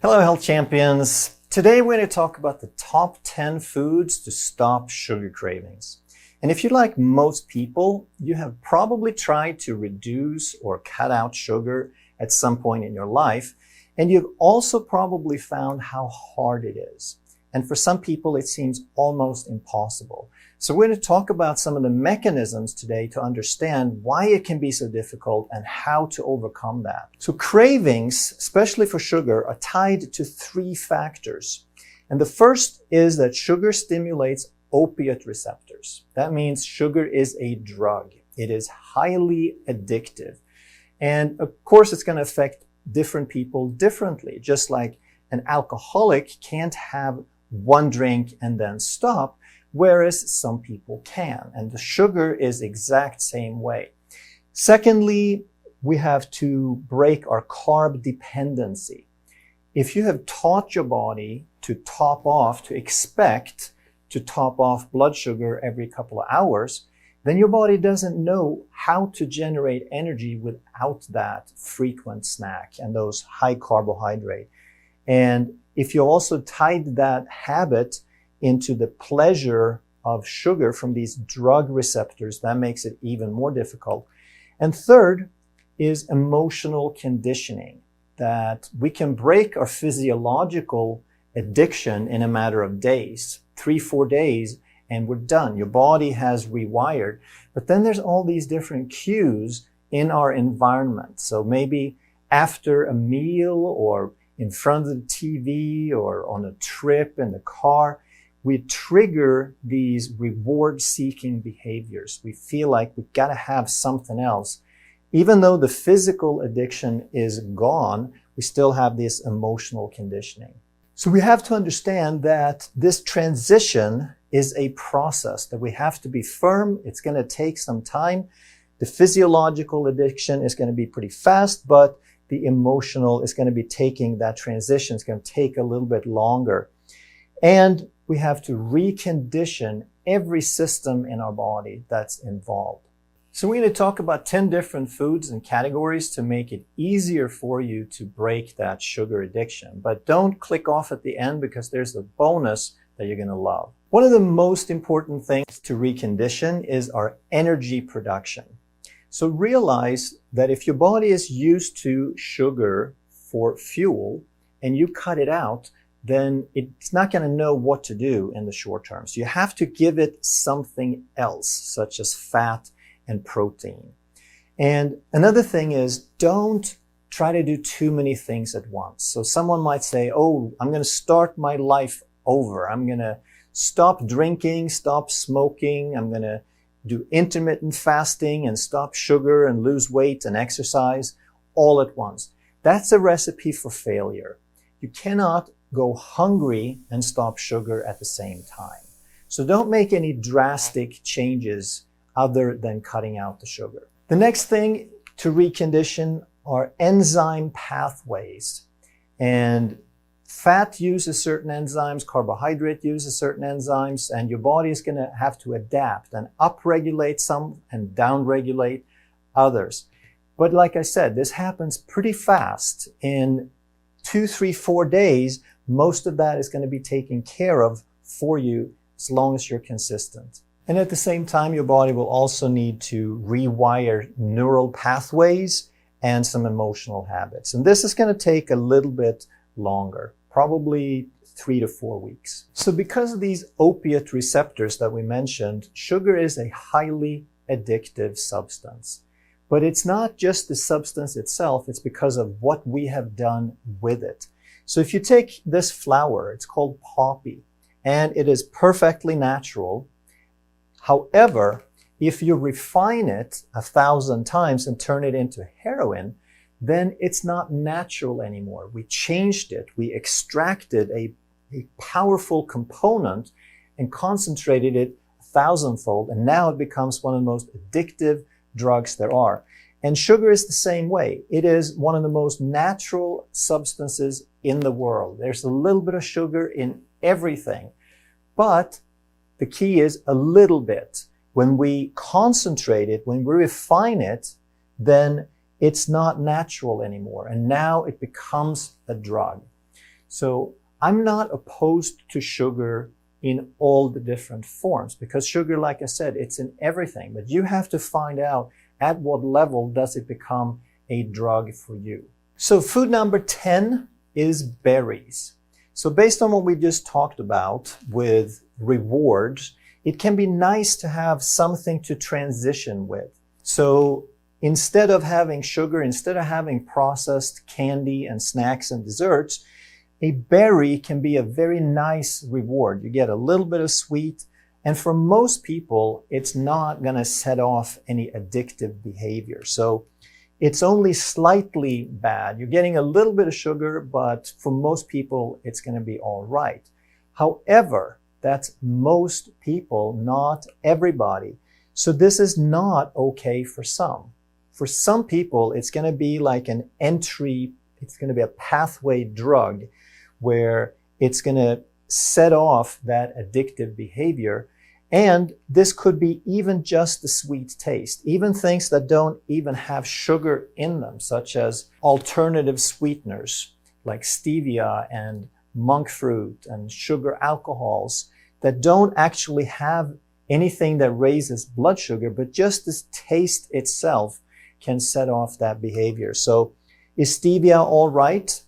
Hello, health champions. Today we're going to talk about the top 10 foods to stop sugar cravings. And if you're like most people, you have probably tried to reduce or cut out sugar at some point in your life. And you've also probably found how hard it is. And for some people, it seems almost impossible. So we're going to talk about some of the mechanisms today to understand why it can be so difficult and how to overcome that. So cravings, especially for sugar, are tied to three factors. And the first is that sugar stimulates opiate receptors. That means sugar is a drug. It is highly addictive. And of course, it's going to affect different people differently. Just like an alcoholic can't have one drink and then stop, whereas some people can. And the sugar is exact same way. Secondly, we have to break our carb dependency. If you have taught your body to top off, to expect to top off blood sugar every couple of hours, then your body doesn't know how to generate energy without that frequent snack and those high carbohydrate. And if you also tied that habit into the pleasure of sugar from these drug receptors, that makes it even more difficult. And third is emotional conditioning, that we can break our physiological addiction in a matter of days, 3-4 days, and we're done. Your body has rewired. But then there's all these different cues in our environment. So maybe after a meal or in front of the TV or on a trip in the car, we trigger these reward-seeking behaviors. We feel like we've got to have something else. Even though the physical addiction is gone, we still have this emotional conditioning. So we have to understand that this transition is a process, that we have to be firm. It's going to take some time. The physiological addiction is going to be pretty fast, but the emotional is going to be taking that transition. It's going to take a little bit longer. And we have to recondition every system in our body that's involved. So we're going to talk about 10 different foods and categories to make it easier for you to break that sugar addiction. But don't click off at the end because there's a bonus that you're going to love. One of the most important things to recondition is our energy production. So realize that if your body is used to sugar for fuel and you cut it out, then it's not going to know what to do in the short term. So you have to give it something else, such as fat and protein. And another thing is, don't try to do too many things at once. So someone might say, oh, I'm going to start my life over. I'm going to stop drinking, stop smoking. I'm going to do intermittent fasting and stop sugar and lose weight and exercise all at once. That's a recipe for failure. You cannot go hungry and stop sugar at the same time. So don't make any drastic changes other than cutting out the sugar. The next thing to recondition are enzyme pathways. And fat uses certain enzymes, carbohydrate uses certain enzymes, and your body is going to have to adapt and upregulate some and downregulate others. But like I said, this happens pretty fast. In 2, 3, 4 days, most of that is going to be taken care of for you as long as you're consistent. And at the same time, your body will also need to rewire neural pathways and some emotional habits. And this is going to take a little bit longer, probably 3 to 4 weeks. So because of these opiate receptors that we mentioned, sugar is a highly addictive substance. But it's not just the substance itself, it's because of what we have done with it. So if you take this flower, it's called poppy, and it is perfectly natural. However, if you refine it 1,000 times and turn it into heroin, then it's not natural anymore. We changed it. We extracted a powerful component and concentrated it 1,000-fold, and now it becomes one of the most addictive drugs there are. And sugar is the same way. It is one of the most natural substances in the world. There's a little bit of sugar in everything, but the key is a little bit. When we concentrate it, when we refine it, then it's not natural anymore. And now it becomes a drug. So I'm not opposed to sugar in all the different forms, because sugar, like I said, it's in everything, but you have to find out at what level does it become a drug for you. So food number 10 is berries. So based on what we just talked about with rewards, it can be nice to have something to transition with. So instead of having sugar, instead of having processed candy and snacks and desserts, a berry can be a very nice reward. You get a little bit of sweet, and for most people, it's not going to set off any addictive behavior. So it's only slightly bad. You're getting a little bit of sugar, but for most people, it's going to be all right. However, that's most people, not everybody. So this is not okay for some. For some people, it's going to be like an entry, it's going to be a pathway drug where it's going to set off that addictive behavior. And this could be even just the sweet taste, even things that don't even have sugar in them, such as alternative sweeteners like stevia and monk fruit and sugar alcohols that don't actually have anything that raises blood sugar, but just the taste itself can set off that behavior. So is stevia all right?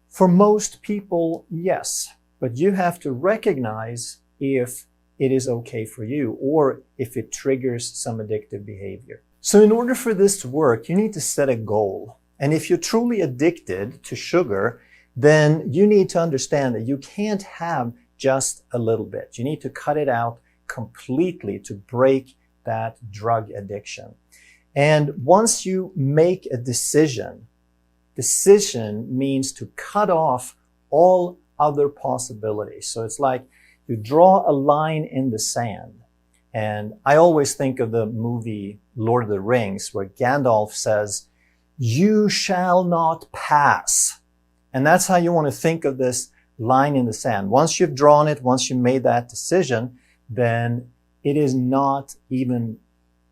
For most people, yes, but you have to recognize if it is okay for you or if it triggers some addictive behavior. So in order for this to work, you need to set a goal. And if you're truly addicted to sugar, then you need to understand that you can't have just a little bit. You need to cut it out completely to break that drug addiction. And once you make a decision means to cut off all other possibilities. So it's like you draw a line in the sand. And I always think of the movie Lord of the Rings, where Gandalf says, "You shall not pass." And that's how you want to think of this line in the sand. Once you've drawn it, once you made that decision, then it is not even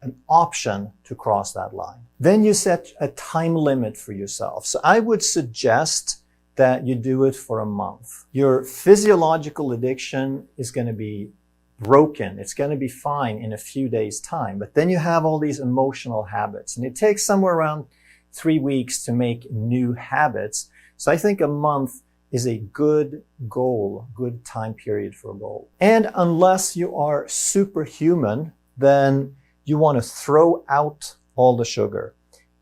an option to cross that line. Then you set a time limit for yourself. So I would suggest that you do it for a month. Your physiological addiction is going to be broken. It's going to be fine in a few days' time. But then you have all these emotional habits, and it takes somewhere around 3 weeks to make new habits. So I think a month is a good goal, good time period for a goal. And unless you are superhuman, then you want to throw out all the sugar,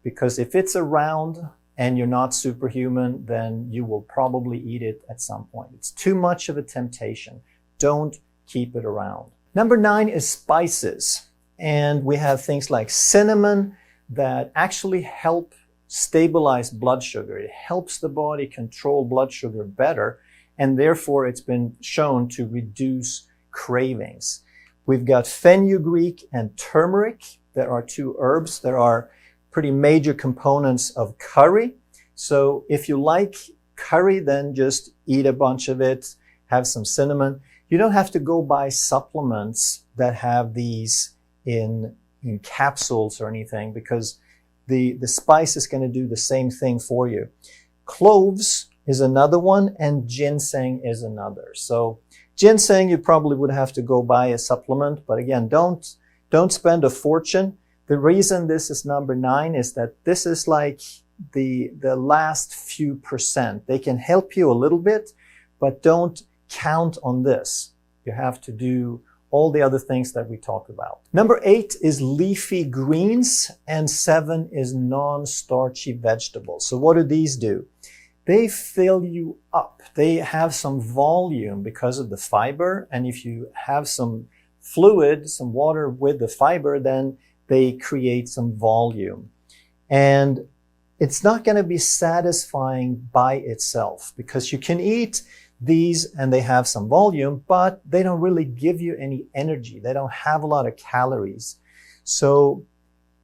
because if it's around and you're not superhuman, then you will probably eat it at some point. It's too much of a temptation. Don't keep it around. Number 9 is spices. And we have things like cinnamon that actually help stabilize blood sugar. It helps the body control blood sugar better, and therefore it's been shown to reduce cravings. We've got fenugreek and turmeric. There are 2 herbs that are pretty major components of curry. So if you like curry, then just eat a bunch of it, have some cinnamon. You don't have to go buy supplements that have these in capsules or anything, because the spice is going to do the same thing for you. Cloves is another one, and ginseng is another. So ginseng, you probably would have to go buy a supplement, but again, don't spend a fortune. The reason this is number 9 is that this is like the last few percent. They can help you a little bit, but don't count on this. You have to do all the other things that we talked about. Number 8 is leafy greens, and 7 is non-starchy vegetables. So what do these do? They fill you up. They have some volume because of the fiber. And if you have some fluid, some water with the fiber, then they create some volume. And it's not going to be satisfying by itself, because you can eat these and they have some volume, but they don't really give you any energy. They don't have a lot of calories. So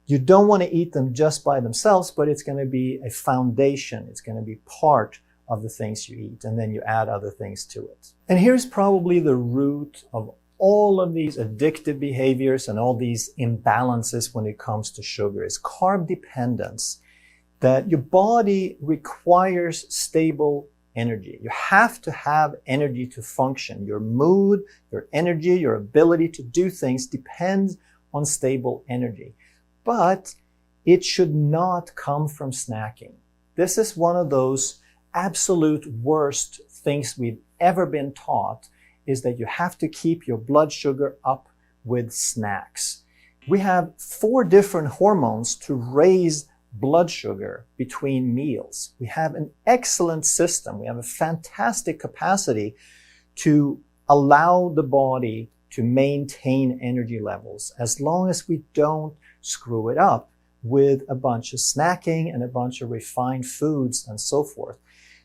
you don't want to eat them just by themselves, but it's going to be a foundation. It's going to be part of the things you eat, and then you add other things to it. And here's probably the root of all of these addictive behaviors and all these imbalances when it comes to sugar, is carb dependence. That your body requires stable energy. You have to have energy to function. Your mood, your energy, your ability to do things depends on stable energy. But it should not come from snacking. This is one of those absolute worst things we've ever been taught, is that you have to keep your blood sugar up with snacks. We have 4 different hormones to raise blood sugar between meals. We have an excellent system. We have a fantastic capacity to allow the body to maintain energy levels as long as we don't screw it up with a bunch of snacking and a bunch of refined foods and so forth.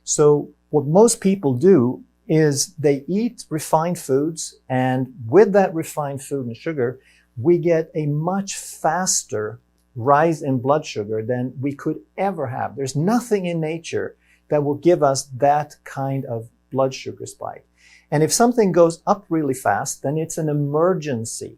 So what most people do is they eat refined foods, and with that refined food and sugar, we get a much faster rise in blood sugar than we could ever have. There's nothing in nature that will give us that kind of blood sugar spike. And if something goes up really fast, then it's an emergency.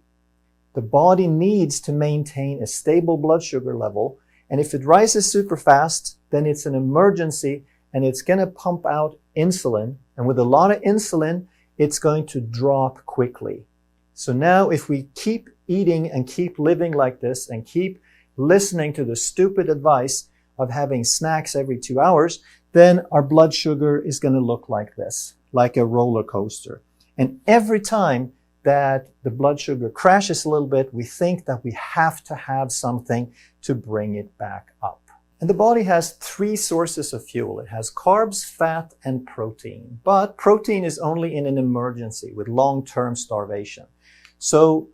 The body needs to maintain a stable blood sugar level. And if it rises super fast, then it's an emergency, and it's going to pump out insulin. And with a lot of insulin, it's going to drop quickly. So now if we keep eating and keep living like this and keep listening to the stupid advice of having snacks every 2 hours, then our blood sugar is going to look like this, like a roller coaster. And every time that the blood sugar crashes a little bit, we think that we have to have something to bring it back up. And the body has 3 sources of fuel. It has carbs, fat, and protein. But protein is only in an emergency with long-term starvation. So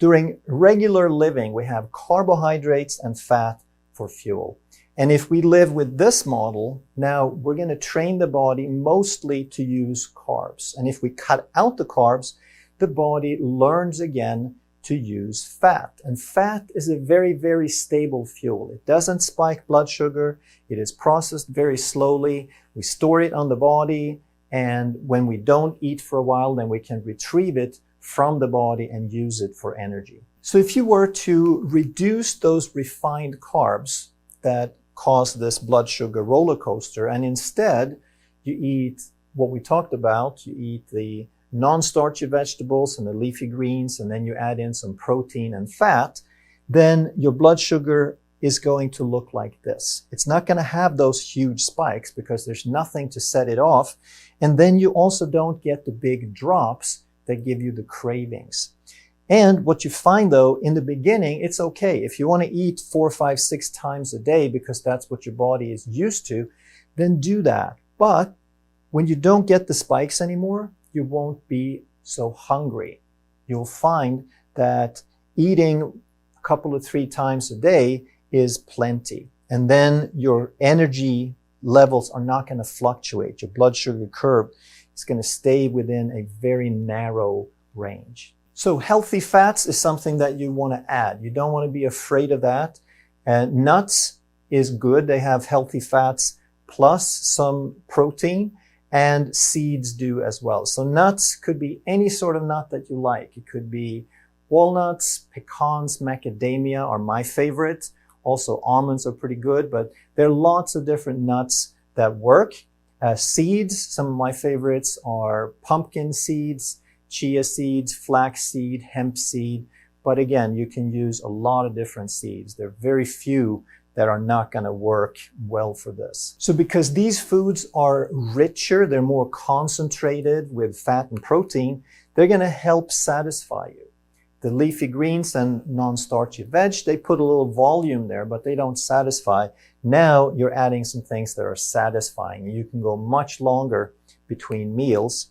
during regular living, we have carbohydrates and fat for fuel. And if we live with this model, now we're going to train the body mostly to use carbs. And if we cut out the carbs, the body learns again to use fat. And fat is a very, very stable fuel. It doesn't spike blood sugar. It is processed very slowly. We store it on the body. And when we don't eat for a while, then we can retrieve it from the body and use it for energy. So if you were to reduce those refined carbs that cause this blood sugar roller coaster, and instead you eat what we talked about, you eat the non-starchy vegetables and the leafy greens, and then you add in some protein and fat, then your blood sugar is going to look like this. It's not going to have those huge spikes because there's nothing to set it off. And then you also don't get the big drops that give you the cravings. And what you find though, in the beginning, it's okay. If you want to eat 4, 5, 6 times a day because that's what your body is used to, then do that. But when you don't get the spikes anymore, you won't be so hungry. You'll find that eating a couple of 3 times a day is plenty. And then your energy levels are not going to fluctuate. Your blood sugar curve is going to stay within a very narrow range. So healthy fats is something that you want to add. You don't want to be afraid of that. And nuts is good. They have healthy fats plus some protein, and seeds do as well. So nuts could be any sort of nut that you like. It could be walnuts, pecans, macadamia are my favorite. Also almonds are pretty good, but there are lots of different nuts that work. Seeds, some of my favorites are pumpkin seeds, chia seeds, flax seed, hemp seed. But again, you can use a lot of different seeds. There are very few that are not going to work well for this. So because these foods are richer, they're more concentrated with fat and protein, they're going to help satisfy you. The leafy greens and non-starchy veg, they put a little volume there, but they don't satisfy. Now you're adding some things that are satisfying. You can go much longer between meals.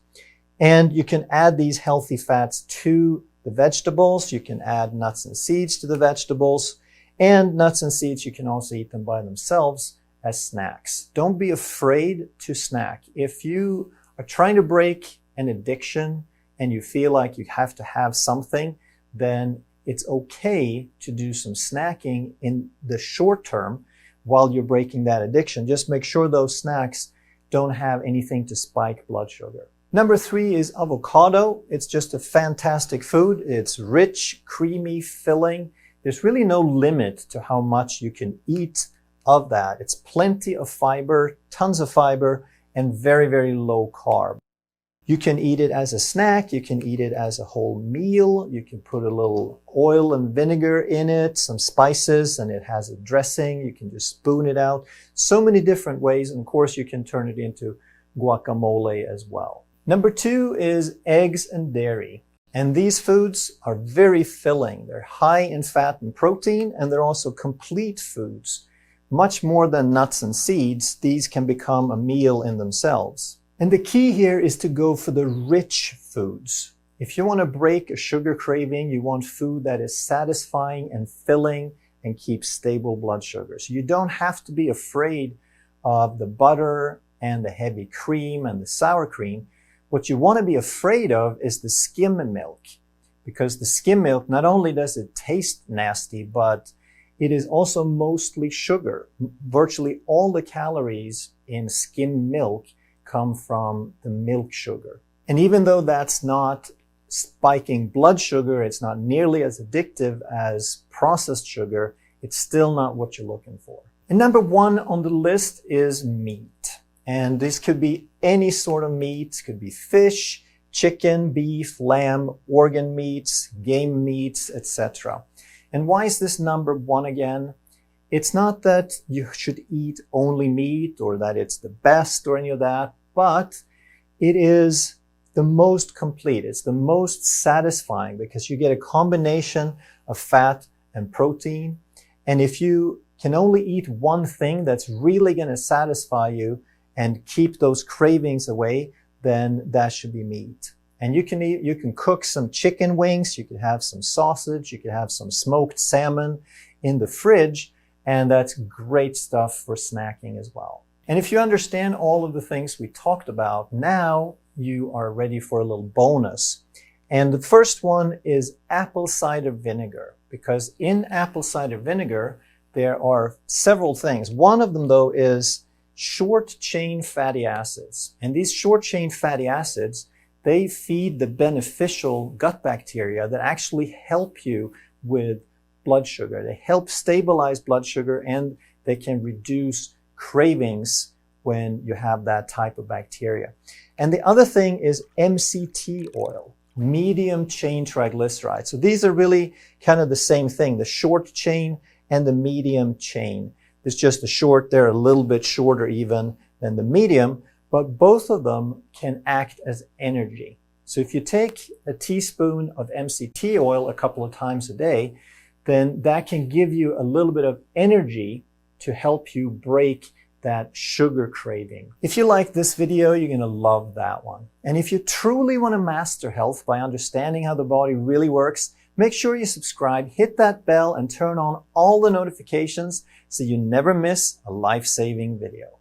And you can add these healthy fats to the vegetables. You can add nuts and seeds to the vegetables. And nuts and seeds, you can also eat them by themselves as snacks. Don't be afraid to snack. If you are trying to break an addiction and you feel like you have to have something, then it's okay to do some snacking in the short term while you're breaking that addiction. Just make sure those snacks don't have anything to spike blood sugar. Number 3 is avocado. It's just a fantastic food. It's rich, creamy, filling. There's really no limit to how much you can eat of that. It's plenty of fiber, tons of fiber, and very, very low carb. You can eat it as a snack, you can eat it as a whole meal, you can put a little oil and vinegar in it, some spices, and it has a dressing. You can just spoon it out. So many different ways, and of course you can turn it into guacamole as well. Number 2 is eggs and dairy. And these foods are very filling. They're high in fat and protein, and they're also complete foods. Much more than nuts and seeds, these can become a meal in themselves. And the key here is to go for the rich foods. If you want to break a sugar craving, you want food that is satisfying and filling and keeps stable blood sugar. So you don't have to be afraid of the butter and the heavy cream and the sour cream. What you want to be afraid of is the skim milk, because the skim milk, not only does it taste nasty, but it is also mostly sugar. Virtually all the calories in skim milk come from the milk sugar. And even though that's not spiking blood sugar, it's not nearly as addictive as processed sugar, it's still not what you're looking for. And number 1 on the list is meat. And this could be any sort of meat. It could be fish, chicken, beef, lamb, organ meats, game meats, etc. And why is this number 1 again? It's not that you should eat only meat or that it's the best or any of that, but it is the most complete. It's the most satisfying because you get a combination of fat and protein. And if you can only eat one thing that's really going to satisfy you and keep those cravings away, then that should be meat. And you can cook some chicken wings, you can have some sausage, you can have some smoked salmon in the fridge, and that's great stuff for snacking as well. And if you understand all of the things we talked about, now you are ready for a little bonus. And the first one is apple cider vinegar, because in apple cider vinegar, there are several things. One of them, though, is short-chain fatty acids. And these short-chain fatty acids, they feed the beneficial gut bacteria that actually help you with blood sugar. They help stabilize blood sugar, and they can reduce cravings when you have that type of bacteria. And the other thing is MCT oil, medium chain triglycerides. So these are really kind of the same thing, the short chain and the medium chain. It's just the short, they're a little bit shorter even than the medium, but both of them can act as energy. So if you take a teaspoon of MCT oil a couple of times a day, then that can give you a little bit of energy to help you break that sugar craving. If you like this video, you're going to love that one. And if you truly want to master health by understanding how the body really works, make sure you subscribe, hit that bell, and turn on all the notifications so you never miss a life-saving video.